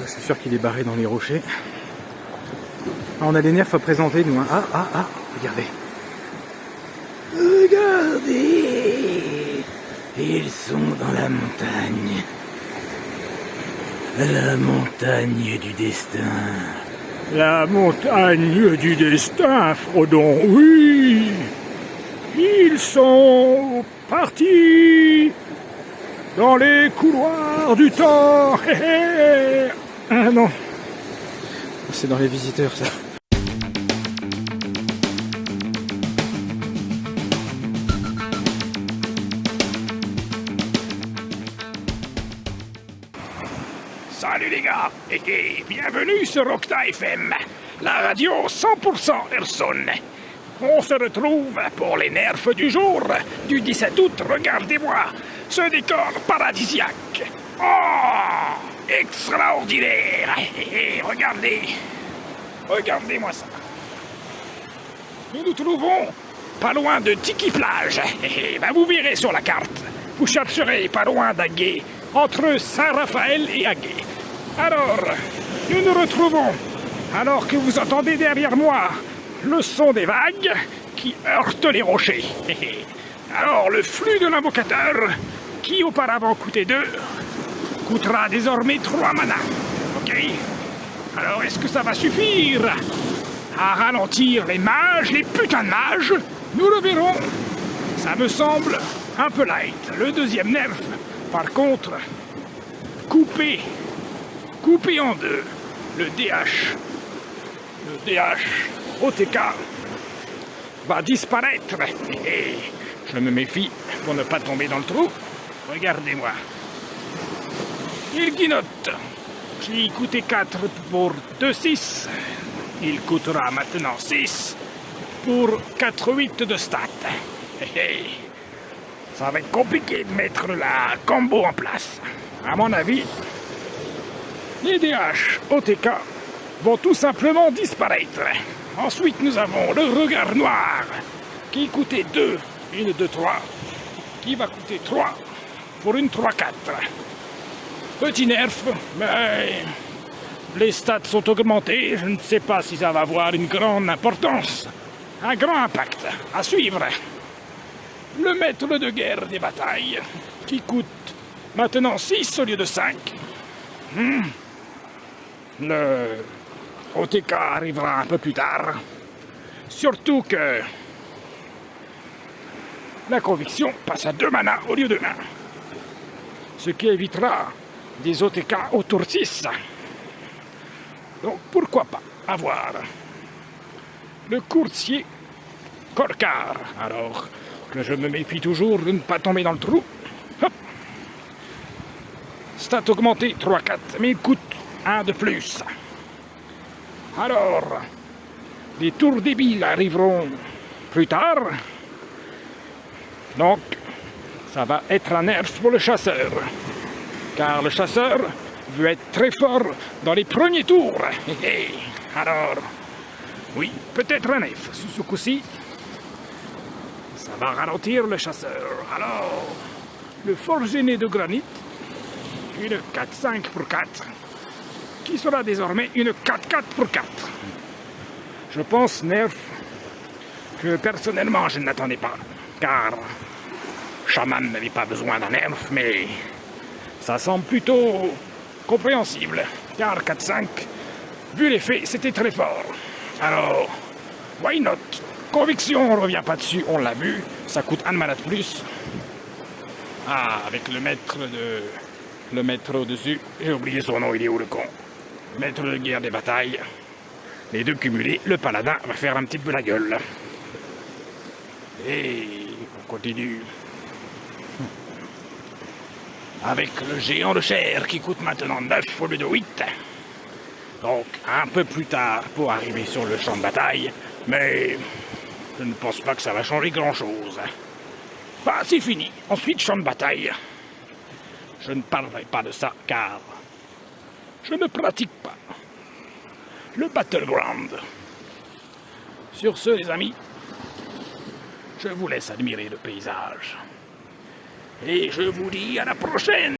c'est sûr qu'il est barré dans les rochers. Ah, on a des nerfs à présenter, nous. Hein. Ah, regardez. Regardez, ils sont dans la montagne. La montagne du destin. La montagne du destin, Frodon, oui. Ils sont partis dans les couloirs du temps. Ah non, c'est dans les visiteurs, ça. Salut les gars, et bienvenue sur Octa FM, la radio 100% Erson. On se retrouve pour les nerfs du jour, du 17 août, regardez-moi, ce décor paradisiaque. Oh, extraordinaire. Regardez-moi ça. Nous nous trouvons pas loin de Tiki Plage. Vous verrez sur la carte, vous chercherez pas loin d'Aguet, entre Saint-Raphaël et Aguet. Alors, nous nous retrouvons, alors que vous entendez derrière moi le son des vagues qui heurtent les rochers. Alors, le flux de l'invocateur, qui auparavant coûtait 2, coûtera désormais 3 manas. Ok? Alors, est-ce que ça va suffire à ralentir les mages, les putains de mages? Nous le verrons. Ça me semble un peu light. Le deuxième nerf, par contre, coupé en deux. Le DH OTK va disparaître. Et je me méfie pour ne pas tomber dans le trou. Regardez-moi. Il guinote. Qui coûtait 4 pour 2,6. Il coûtera maintenant 6 pour 4,8 de stats. Ça va être compliqué de mettre la combo en place. À mon avis, les DH OTK vont tout simplement disparaître. Ensuite, nous avons le regard noir qui coûtait 2, une 2-3, qui va coûter 3 pour une 3-4. Petit nerf, mais les stats sont augmentées. Je ne sais pas si ça va avoir une grande importance, un grand impact à suivre. Le maître de guerre des batailles qui coûte maintenant 6 au lieu de 5. Le OTK arrivera un peu plus tard. Surtout que la conviction passe à 2 manas au lieu de 1. Ce qui évitera des OTK au tour 6. Donc pourquoi pas avoir le courtier Corcar. Alors que je me méfie toujours de ne pas tomber dans le trou. Hop. Stat augmenté 3-4, mais il coûte 1 de plus. Alors, les tours débiles arriveront plus tard. Donc, ça va être un nerf pour le chasseur. Car le chasseur veut être très fort dans les premiers tours. Alors, oui, peut-être un nerf sous ce coup-ci. Ça va ralentir le chasseur. Alors, le forgené de granit, une 4-5 pour 4, qui sera désormais une 4-4 pour 4. Je pense nerf que personnellement je n'attendais pas, car Shaman n'avait pas besoin d'un nerf, mais ça semble plutôt compréhensible, car 4-5, vu les faits, c'était très fort. Alors, why not? Conviction, on ne revient pas dessus, on l'a vu, ça coûte 1 mana de plus. Ah, avec le maître au-dessus, j'ai oublié son nom, il est où le con? Maître de guerre des batailles. Les deux cumulés, le paladin va faire un petit peu la gueule. Et on continue. Avec le géant de chair qui coûte maintenant 9 au lieu de 8. Donc un peu plus tard pour arriver sur le champ de bataille. Mais je ne pense pas que ça va changer grand-chose. Bah, c'est fini. Ensuite, champ de bataille. Je ne parlerai pas de ça car je ne pratique pas le Battleground. Sur ce, les amis, je vous laisse admirer le paysage. Et je vous dis à la prochaine!